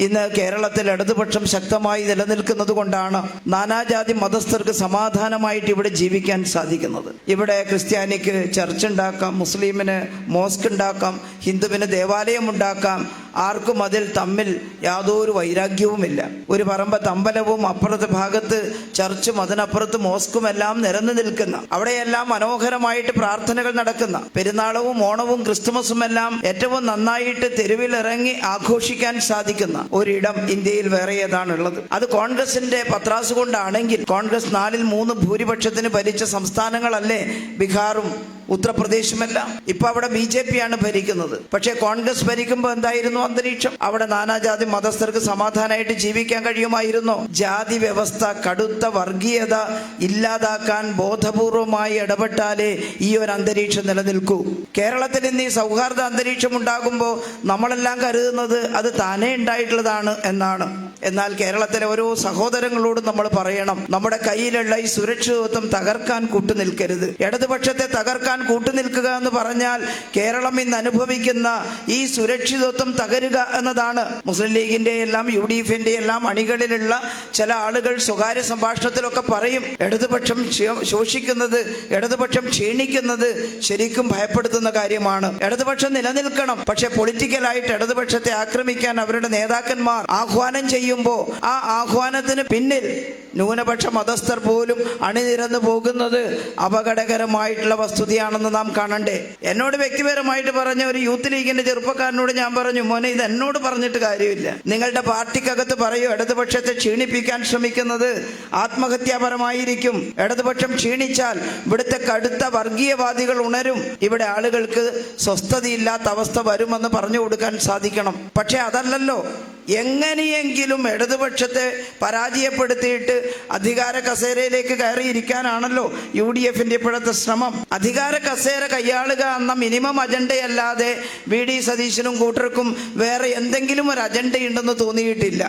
ഇന്ന് കേരളത്തിൽ ഇടതുപക്ഷം ശക്തമായി നിലനിൽക്കുന്നത് കൊണ്ടാണ് നാനാജാതി മതസ്ഥർക്ക് സമാധാനമായിട്ട് ഇവിടെ ജീവിക്കാൻ സാധിക്കുന്നത്. ഇവിടെ ക്രിസ്ത്യാനിക്ക് ചർച്ച് ഉണ്ടാക്കാം, മുസ്ലിമിന് മോസ്ക് ഉണ്ടാക്കാം, ഹിന്ദുവിന് ദേവാലയം ഉണ്ടാക്കാം. ആർക്കും അതിൽ തമ്മിൽ യാതൊരു വൈരാഗ്യവുമില്ല. ഒരു പറമ്പത്ത് അമ്പലവും അപ്പുറത്തെ ഭാഗത്ത് ചർച്ചും അതിനപ്പുറത്ത് മോസ്കും എല്ലാം നിരന്നു നിൽക്കുന്ന, അവിടെയെല്ലാം മനോഹരമായിട്ട് പ്രാർത്ഥനകൾ നടക്കുന്ന, പെരുന്നാളവും ഓണവും ക്രിസ്തുമസും എല്ലാം ഏറ്റവും നന്നായിട്ട് തെരുവിലിറങ്ങി ആഘോഷിക്കാൻ സാധിക്കുന്ന ഒരിടം ഇന്ത്യയിൽ വേറെ ഏതാണുള്ളത്? അത് കോൺഗ്രസിന്റെ പത്രാസ് കൊണ്ടാണെങ്കിൽ കോൺഗ്രസ് 4-3 ഭൂരിപക്ഷത്തിന് ഭരിച്ച സംസ്ഥാനങ്ങളല്ലേ ബീഹാറും ഉത്തർപ്രദേശുമെല്ലാം. ഇപ്പൊ അവിടെ BJP ആണ് ഭരിക്കുന്നത്. പക്ഷേ കോൺഗ്രസ് ഭരിക്കുമ്പോൾ എന്തായിരുന്നു അന്തരീക്ഷം? അവിടെ നാനാജാതി മതസ്ഥർക്ക് സമാധാനമായിട്ട് ജീവിക്കാൻ കഴിയുമായിരുന്നോ? ജാതി വ്യവസ്ഥ, കടുത്ത വർഗീയത ഇല്ലാതാക്കാൻ ബോധപൂർവമായി ഇടപെട്ടാലേ ഈ ഒരു അന്തരീക്ഷം നിലനിൽക്കൂ. കേരളത്തിൽ ഇന്ന് ഈ സൗഹാർദ്ദ അന്തരീക്ഷം ഉണ്ടാകുമ്പോൾ നമ്മളെല്ലാം കരുതുന്നത് അത് താനേ ഉണ്ടായിട്ടുള്ളതാണ് എന്നാണ്. എന്നാൽ കേരളത്തിലെ ഓരോ സഹോദരങ്ങളോടും നമ്മൾ പറയണം, നമ്മുടെ കയ്യിലുള്ള ഈ സുരക്ഷിതത്വം തകർക്കാൻ കൂട്ടുനിൽക്കരുത്. ഇടതുപക്ഷത്തെ തകർക്കാൻ കൂട്ടുനിൽക്കുക എന്ന് പറഞ്ഞാൽ കേരളം ഇന്ന് അനുഭവിക്കുന്ന ഈ സുരക്ഷിതത്വം തകരുക എന്നതാണ്. മുസ്ലിം ലീഗിന്റെ എല്ലാം UDFന്റെ എല്ലാം അണികളിലുള്ള ചില ആളുകൾ സ്വകാര്യ സംഭാഷണത്തിലൊക്കെ പറയും, ഇടതുപക്ഷം ശോഷിക്കുന്നത്, ഇടതുപക്ഷം ക്ഷീണിക്കുന്നത് ശരിക്കും ഭയപ്പെടുത്തുന്ന കാര്യമാണ്. ഇടതുപക്ഷം നിലനിൽക്കണം. പക്ഷെ പൊളിറ്റിക്കലായിട്ട് ഇടതുപക്ഷത്തെ ആക്രമിക്കാൻ അവരുടെ നേതാക്കന്മാർ ആഹ്വാനം ചെയ്യുമ്പോൾ ആ ആഹ്വാനത്തിന് പിന്നിൽ ന്യൂനപക്ഷ മതസ്ഥർ പോലും അണിനിരന്നു പോകുന്നത് അപകടകരമായിട്ടുള്ള വസ്തുതയാണെന്ന് നാം കാണണ്ടേ. എന്നോട് വ്യക്തിപരമായിട്ട് പറഞ്ഞ ഒരു യൂത്ത് ലീഗിന്റെ ചെറുപ്പക്കാരനോട് ഞാൻ പറഞ്ഞു, മോനെ, ഇത് എന്നോട് പറഞ്ഞിട്ട് കാര്യമില്ല. നിങ്ങളുടെ പാർട്ടിക്കകത്ത് പറയൂ, ഇടതുപക്ഷത്തെ ക്ഷീണിപ്പിക്കാൻ ശ്രമിക്കുന്നത് ആത്മഹത്യാപരമായിരിക്കും. ഇടതുപക്ഷം ക്ഷീണിച്ചാൽ ഇവിടുത്തെ കടുത്ത വർഗീയവാദികൾ ഉണരും. ഇവിടെ ആളുകൾക്ക് സ്വസ്ഥതയില്ലാത്ത അവസ്ഥ വരുമെന്ന് പറഞ്ഞു കൊടുക്കാൻ സാധിക്കണം. പക്ഷെ അതല്ലല്ലോ. എങ്ങനെയെങ്കിലും ഇടതുപക്ഷത്തെ പരാജയപ്പെടുത്തിയിട്ട് അധികാര കസേരയിലേക്ക് കയറിയിരിക്കാനാണല്ലോ UDFന്റെ ഇപ്പോഴത്തെ ശ്രമം. അധികാര കസേര കൈയാളുക എന്ന മിനിമം അജണ്ടയല്ലാതെ VD സതീശനും കൂട്ടർക്കും വേറെ എന്തെങ്കിലും ഒരു അജണ്ടയുണ്ടെന്ന് തോന്നിയിട്ടില്ല.